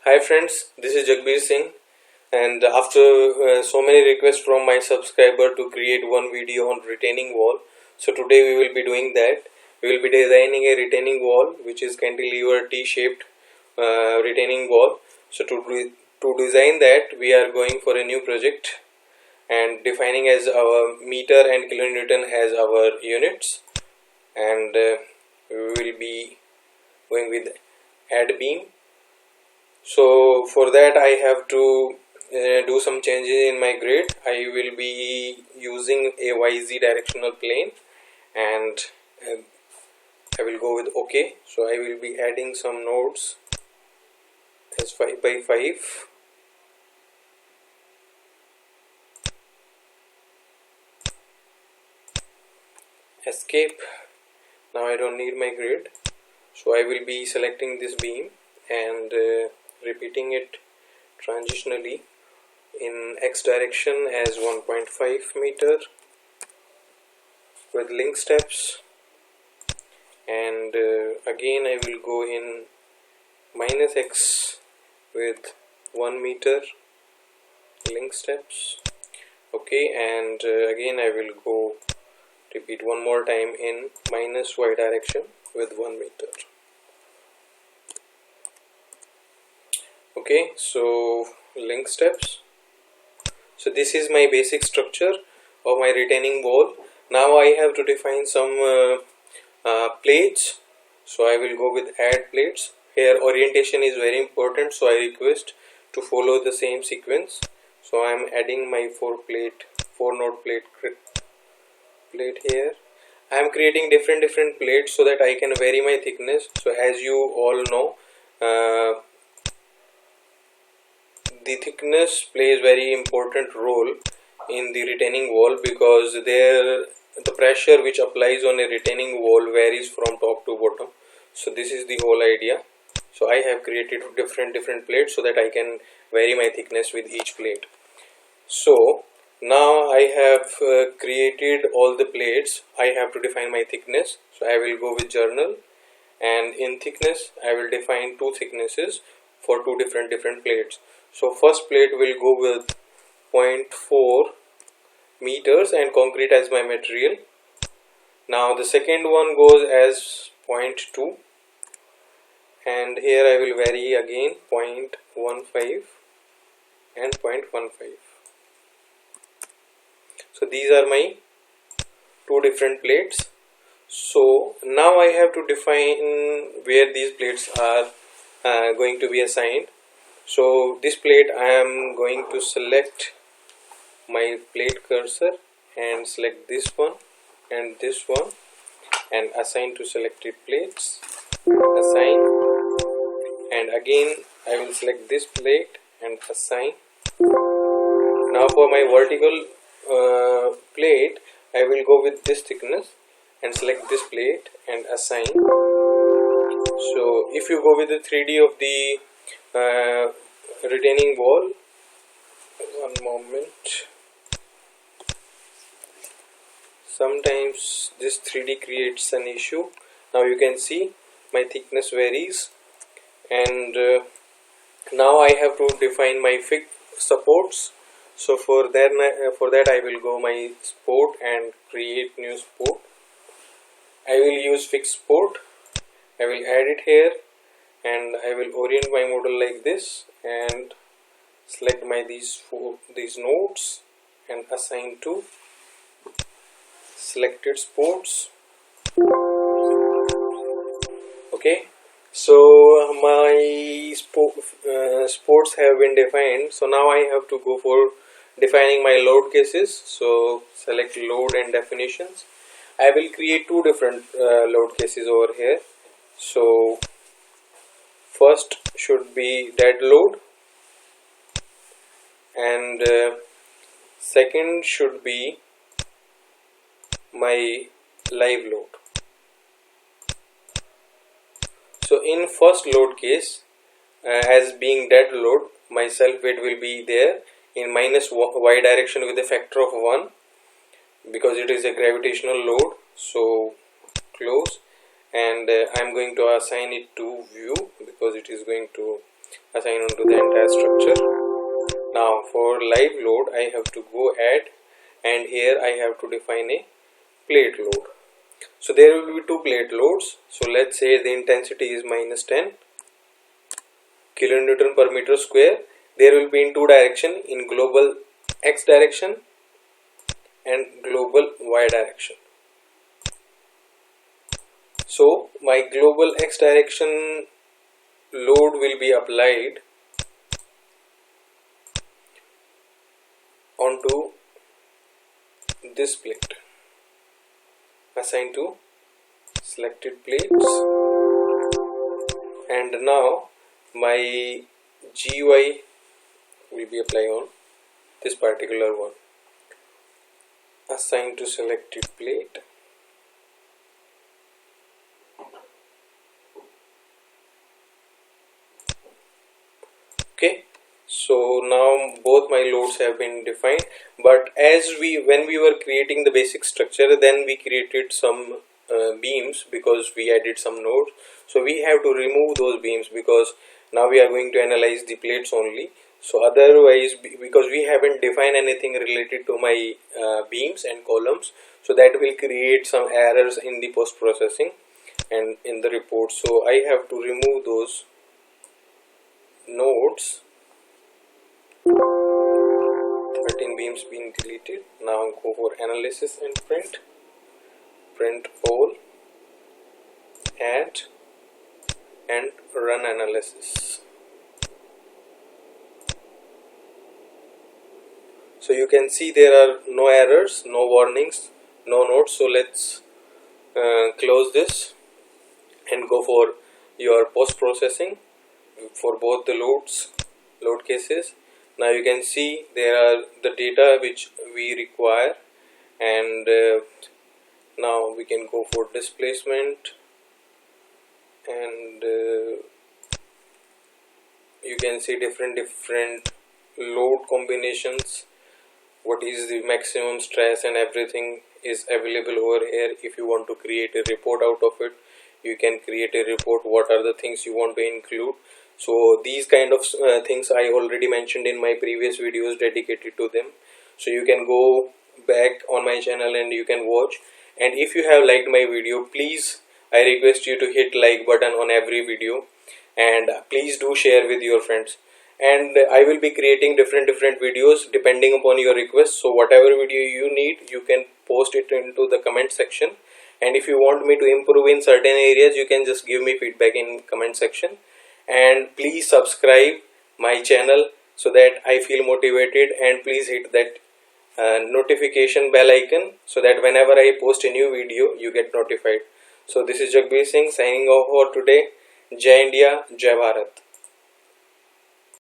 Hi friends, this is Jagbir Singh, and after so many requests from my subscriber to create one video on retaining wall, so today we will be doing that. We will be designing a retaining wall which is cantilever T-shaped retaining wall. So to design that, we are going for a new project and defining as our meter and kilonewton as our units, and we will be going with add beam. So for that I have to do some changes in my grid. I will be using a YZ directional plane, and I will go with OK. So I will be adding some nodes as 5 by 5. Escape. Now I don't need my grid, so I will be selecting this beam and repeating it transitionally in X direction as 1.5 meter with link steps, and again I will go in minus X with 1 meter link steps. Okay, and again I will go repeat one more time in minus Y direction with 1 meter. Okay, so link steps. So this is my basic structure of my retaining wall. Now I have to define some plates. So I will go with add plates. Here orientation is very important, so I request to follow the same sequence. So I am adding my 4 node plate here. I am creating different plates so that I can vary my thickness. So as you all know, the thickness plays very important role in the retaining wall, because the pressure which applies on a retaining wall varies from top to bottom. So this is the whole idea. So I have created different plates so that I can vary my thickness with each plate. So now I have created all the plates. I have to define my thickness. So I will go with journal, and in thickness I will define 2 thicknesses for 2 different plates. So first plate will go with 0.4 meters and concrete as my material. Now the second one goes as 0.2, and here I will vary again 0.15 and 0.15. So these are my 2 different plates. So now I have to define where these plates are going to be assigned. So this plate I am going to select my plate cursor and select this one and this one and assign to selected plates, assign, and again I will select this plate and assign. Now for my vertical plate I will go with this thickness and select this plate and assign. So if you go with the 3D of the retaining wall, one moment, sometimes this 3D creates an issue. Now you can see my thickness varies, and now I have to define my fixed supports. So for that I will go my support and create new support. I will use fixed support. I will add it here, and I will orient my model like this and select my these nodes and assign to selected supports. Okay, so my supports have been defined. So now I have to go for defining my load cases. So select load and definitions. I will create 2 different load cases over here. So first should be dead load, and second should be my live load. So in first load case, as being dead load, my self weight will be there in minus Y direction with a factor of 1, because it is a gravitational load. So close, and I am going to assign it to view because it is going to assign onto the entire structure. Now for live load I have to go add, and here I have to define a plate load. So there will be two plate loads. So let's say the intensity is minus 10 kilonewton per meter square. There will be in two direction, in global x direction and global y direction. So my global x direction load will be applied onto this plate, assigned to selected plates, and now my GY will be applied on this particular one, assigned to selected plate. Okay, so now both my loads have been defined, but when we were creating the basic structure, then we created some beams because we added some nodes. So we have to remove those beams because now we are going to analyze the plates only. So otherwise, because we haven't defined anything related to my beams and columns, so that will create some errors in the post processing and in the report. So I have to remove those nodes. 13 beams being deleted. Now go for analysis and print all, add, and run analysis. So you can see there are no errors, no warnings, no notes. So let's close this and go for your post processing for both the load cases. Now you can see there are the data which we require, and now we can go for displacement, and you can see different load combinations, what is the maximum stress, and everything is available over here. If you want to create a report out of it, you can create a report. What are the things you want to include? So these kind of things I already mentioned in my previous videos dedicated to them. So you can go back on my channel and you can watch. And if you have liked my video, please, I request you to hit like button on every video, and please do share with your friends. And I will be creating different videos depending upon your request. So whatever video you need, you can post it into the comment section. And if you want me to improve in certain areas, you can just give me feedback in comment section. And please subscribe my channel so that I feel motivated, and please hit that notification bell icon so that whenever I post a new video you get notified. So this is Jagbir Singh signing off for today. Jai India, Jai Bharat.